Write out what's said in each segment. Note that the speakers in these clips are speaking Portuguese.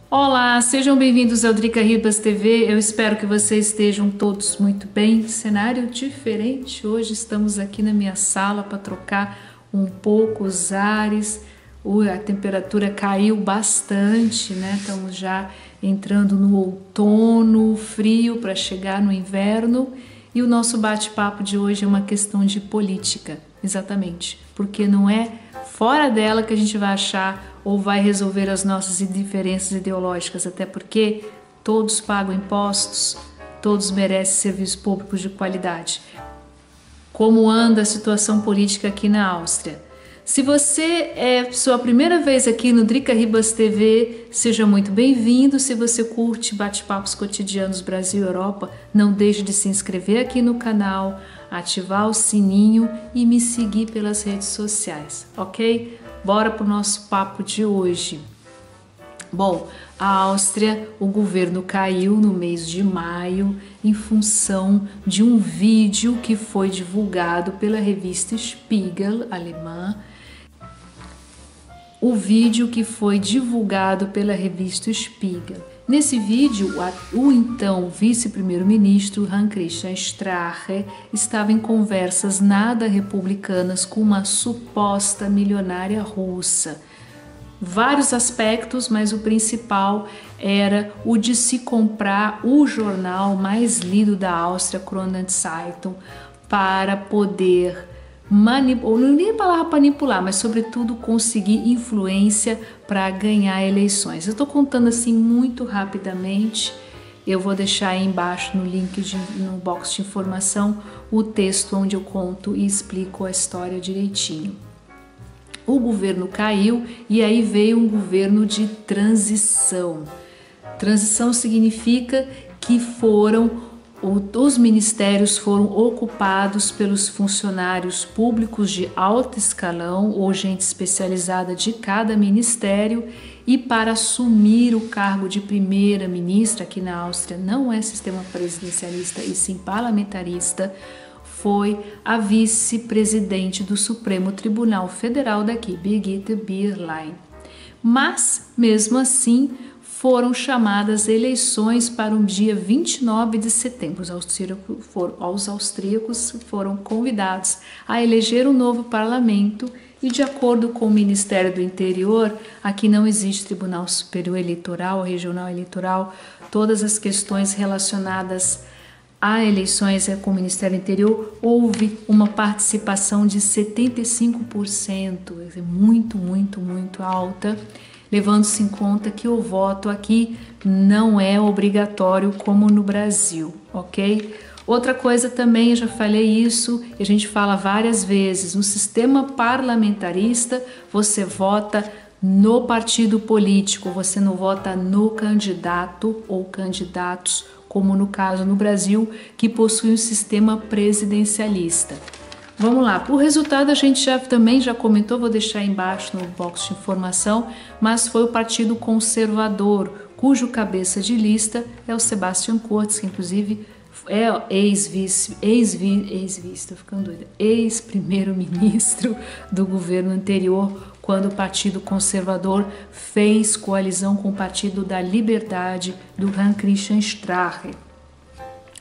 Olá, sejam bem-vindos ao Drica Ribas TV. Eu espero que vocês estejam todos muito bem. Cenário diferente. Hoje estamos aqui na minha sala para trocar um pouco os ares. A temperatura caiu bastante, né? Estamos já entrando no outono frio para chegar no inverno. E o nosso bate-papo de hoje é uma questão de política, exatamente, porque não é fora dela que a gente vai achar ou vai resolver as nossas diferenças ideológicas, até porque todos pagam impostos, todos merecem serviços públicos de qualidade. Como anda a situação política aqui na Áustria? Se você é sua primeira vez aqui no Drica Ribas TV, seja muito bem-vindo. Se você curte bate-papos cotidianos Brasil e Europa, não deixe de se inscrever aqui no canal, ativar o sininho e me seguir pelas redes sociais, ok? Bora para o nosso papo de hoje. Bom, a Áustria, o governo caiu no mês de maio em função de um vídeo que foi divulgado pela revista Spiegel, alemã. O vídeo que foi divulgado pela revista Spiegel. Nesse vídeo, o então vice-primeiro-ministro Hans-Christian Strache estava em conversas nada republicanas com uma suposta milionária russa. Vários aspectos, mas o principal era o de se comprar o jornal mais lido da Áustria, Kronenzeitung, para poder ou não nem a palavra manipular, mas sobretudo conseguir influência para ganhar eleições. Eu estou contando assim muito rapidamente. Eu vou deixar aí embaixo no link no box de informação o texto onde eu conto e explico a história direitinho. O governo caiu e aí veio um governo de transição. Transição significa que os ministérios foram ocupados pelos funcionários públicos de alto escalão ou gente especializada de cada ministério, e para assumir o cargo de primeira-ministra, aqui na Áustria não é sistema presidencialista e sim parlamentarista, foi a vice-presidente do Supremo Tribunal Federal daqui, Birgitte Bierlein. Mas, mesmo assim, foram chamadas eleições para o dia 29 de setembro. Os austríacos foram convidados a eleger um novo parlamento e, de acordo com o Ministério do Interior, aqui não existe Tribunal Superior Eleitoral, Regional Eleitoral, todas as questões relacionadas a eleições com o Ministério do Interior, houve uma participação de 75%, muito alta, levando-se em conta que o voto aqui não é obrigatório como no Brasil, ok? Outra coisa também, eu já falei isso, e a gente fala várias vezes, no sistema parlamentarista você vota no partido político, você não vota no candidato ou candidatos, como no caso no Brasil, que possui um sistema presidencialista. Vamos lá, o resultado a gente também já comentou, vou deixar aí embaixo no box de informação, mas foi o Partido Conservador, cujo cabeça de lista é o Sebastian Kurz, que inclusive é ex-primeiro-ministro do governo anterior, quando o Partido Conservador fez coalizão com o Partido da Liberdade do Hans-Christian Strache.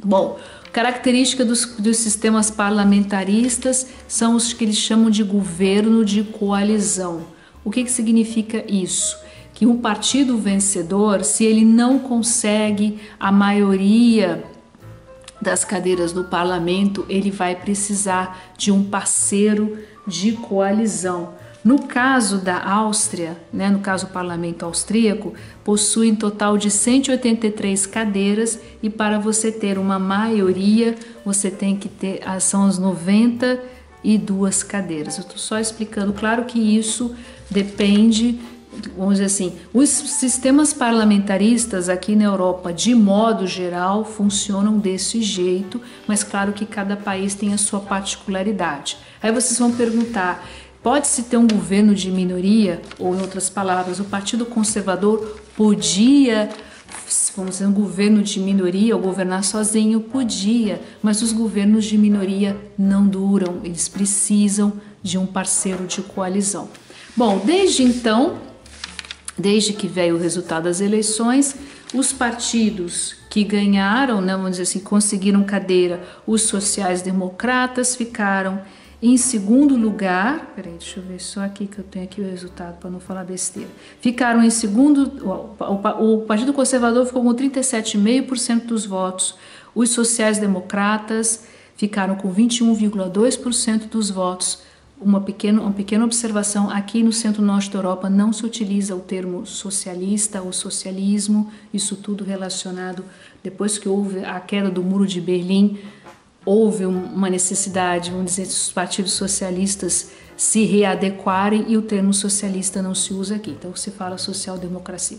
Bom, característica dos sistemas parlamentaristas são os que eles chamam de governo de coalizão. O que significa isso? Que um partido vencedor, se ele não consegue a maioria das cadeiras do parlamento, ele vai precisar de um parceiro de coalizão. No caso da Áustria, né, no caso do parlamento austríaco, possui um total de 183 cadeiras e para você ter uma maioria, você tem que ter, são as 92 cadeiras. Eu estou só explicando, claro que isso depende, vamos dizer assim, os sistemas parlamentaristas aqui na Europa, de modo geral, funcionam desse jeito, mas claro que cada país tem a sua particularidade. Aí vocês vão perguntar, pode-se ter um governo de minoria? Ou, em outras palavras, o Partido Conservador podia, vamos dizer, um governo de minoria ou governar sozinho? Podia, mas os governos de minoria não duram, eles precisam de um parceiro de coalizão. Bom, desde então, desde que veio o resultado das eleições, os partidos que ganharam, né, vamos dizer assim, conseguiram cadeira, os sociais-democratas ficaram em segundo lugar. Peraí, deixa eu ver só aqui que eu tenho aqui o resultado para não falar besteira. Ficaram em segundo, o Partido Conservador ficou com 37,5% dos votos, os sociais-democratas ficaram com 21,2% dos votos. Uma pequena observação, aqui no centro-norte da Europa não se utiliza o termo socialista ou socialismo, isso tudo relacionado, depois que houve a queda do Muro de Berlim, houve uma necessidade, vamos dizer, dos partidos socialistas se readequarem e o termo socialista não se usa aqui, então se fala social-democracia,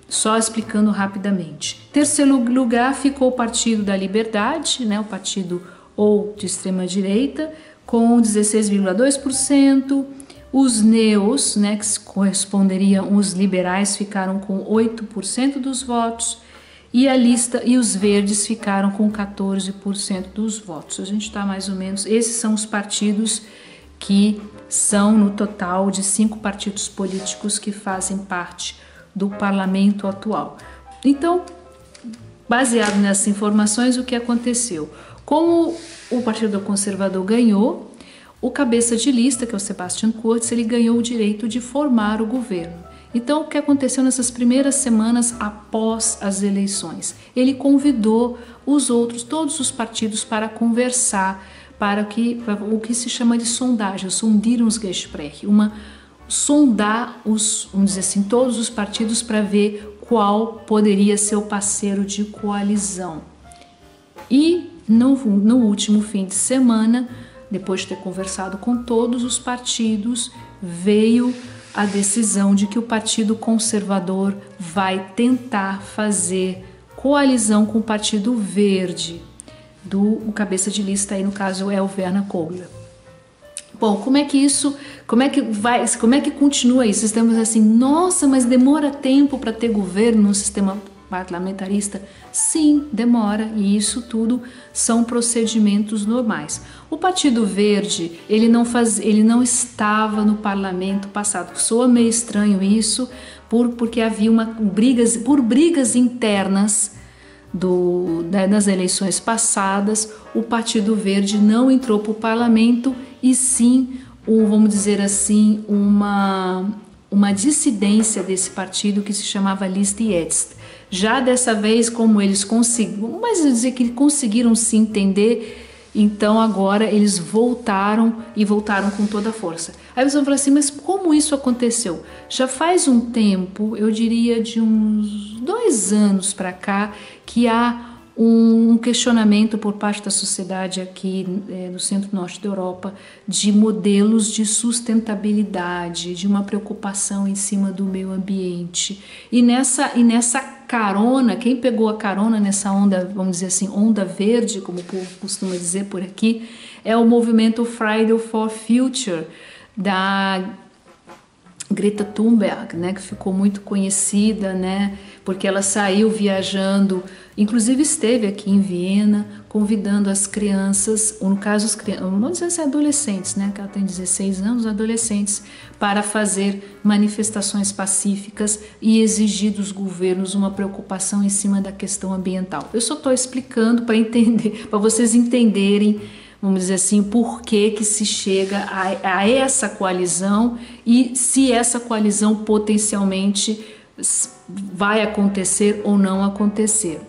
só explicando rapidamente. Terceiro lugar ficou o Partido da Liberdade, né, o partido ou de extrema-direita, com 16,2%, os neos, né, que corresponderiam os liberais, ficaram com 8% dos votos, e a lista e os verdes ficaram com 14% dos votos. A gente está mais ou menos, esses são os partidos que são no total de 5 partidos políticos que fazem parte do parlamento atual. Então, baseado nessas informações, o que aconteceu? Como o Partido Conservador ganhou, o cabeça de lista, que é o Sebastian Kurz, ele ganhou o direito de formar o governo. Então, o que aconteceu nessas primeiras semanas após as eleições? Ele convidou todos os partidos para conversar, para o que se chama de sondagem, Sondierungsgespräch, sondar vamos dizer assim, todos os partidos para ver qual poderia ser o parceiro de coalizão. E no último fim de semana, depois de ter conversado com todos os partidos, veio a decisão de que o Partido Conservador vai tentar fazer coalizão com o Partido Verde, o cabeça de lista aí no caso é o Werner Kogler. Bom, como é que continua isso? Estamos assim, nossa, mas demora tempo para ter governo no sistema parlamentarista? Sim, demora, e isso tudo são procedimentos normais. O Partido Verde, ele não estava no parlamento passado. Soa meio estranho isso, porque havia brigas internas nas eleições passadas. O Partido Verde não entrou para o parlamento e sim, vamos dizer assim, uma dissidência desse partido que se chamava Liste Jetzt. Já dessa vez, como eles conseguiram se entender, então agora eles voltaram com toda a força. Aí vocês vão falar assim, mas como isso aconteceu? Já faz um tempo, eu diria de uns 2 anos para cá, que há um questionamento por parte da sociedade aqui no centro-norte da Europa de modelos de sustentabilidade, de uma preocupação em cima do meio ambiente. E nessa carona, quem pegou a carona nessa onda, vamos dizer assim, onda verde, como o povo costuma dizer por aqui, é o movimento Friday for Future, da Greta Thunberg, né, que ficou muito conhecida, né, porque ela saiu viajando, inclusive esteve aqui em Viena, convidando as crianças, ou no caso, vamos dizer assim, adolescentes, né, que ela tem 16 anos, adolescentes, para fazer manifestações pacíficas e exigir dos governos uma preocupação em cima da questão ambiental. Eu só estou explicando para entender, para vocês entenderem, vamos dizer assim, por que se chega a essa coalizão e se essa coalizão potencialmente vai acontecer ou não acontecer.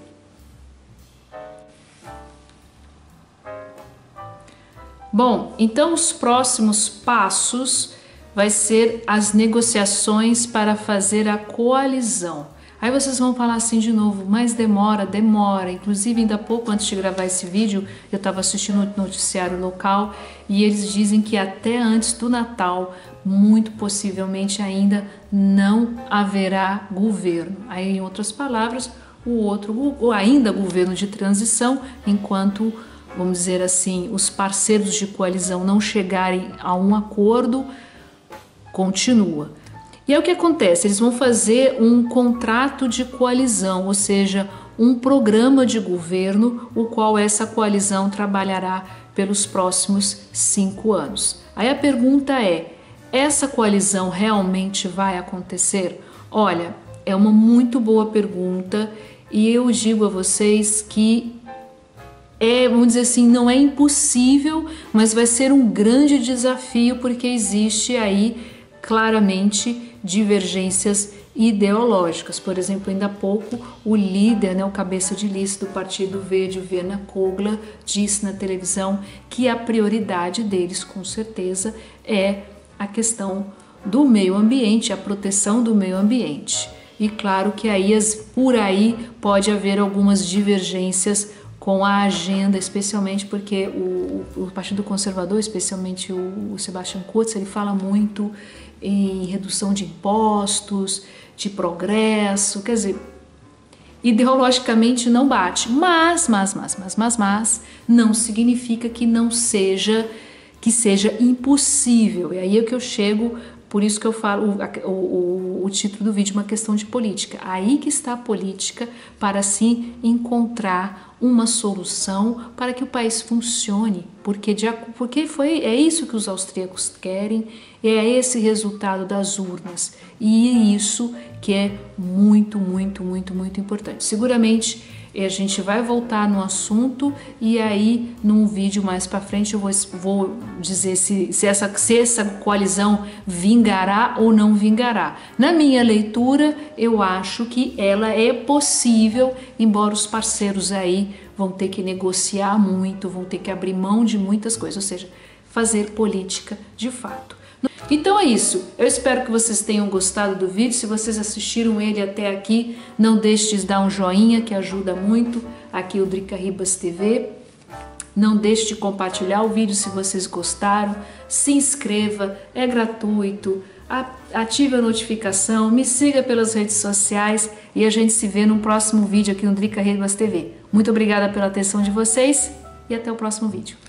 Bom, então os próximos passos vai ser as negociações para fazer a coalizão. Aí vocês vão falar assim de novo, mas demora. Inclusive, ainda há pouco, antes de gravar esse vídeo, eu estava assistindo um noticiário local e eles dizem que até antes do Natal, muito possivelmente ainda não haverá governo. Aí, em outras palavras, ou ainda governo de transição, enquanto, vamos dizer assim, os parceiros de coalizão não chegarem a um acordo, continua. E aí o que acontece? Eles vão fazer um contrato de coalizão, ou seja, um programa de governo, o qual essa coalizão trabalhará pelos próximos 5 anos. Aí a pergunta é, essa coalizão realmente vai acontecer? Olha, é uma muito boa pergunta e eu digo a vocês que vamos dizer assim, não é impossível, mas vai ser um grande desafio porque existe aí claramente divergências ideológicas. Por exemplo, ainda há pouco o líder, o cabeça de lista do Partido Verde, o Werner Kogler, disse na televisão que a prioridade deles, com certeza, é a questão do meio ambiente, a proteção do meio ambiente. E claro que aí, por aí pode haver algumas divergências com a agenda, especialmente porque o Partido Conservador, especialmente o Sebastian Kurz, ele fala muito em redução de impostos, de progresso, quer dizer, ideologicamente não bate, mas não significa que seja impossível. E aí é que eu chego, por isso que eu falo o título do vídeo, uma questão de política. Aí que está a política para assim encontrar uma solução para que o país funcione, porque é isso que os austríacos querem, é esse resultado das urnas, e é isso que é muito importante. Seguramente a gente vai voltar no assunto e aí num vídeo mais para frente eu vou dizer se essa coalizão vingará ou não vingará. Na minha leitura, eu acho que ela é possível, embora os parceiros aí vão ter que negociar muito, vão ter que abrir mão de muitas coisas, ou seja, fazer política de fato. Então é isso, eu espero que vocês tenham gostado do vídeo. Se vocês assistiram ele até aqui, não deixe de dar um joinha, que ajuda muito aqui o Drica Ribas TV. Não deixe de compartilhar o vídeo se vocês gostaram, se inscreva, é gratuito, ative a notificação, me siga pelas redes sociais e a gente se vê no próximo vídeo aqui no Drica Ribas TV. Muito obrigada pela atenção de vocês e até o próximo vídeo.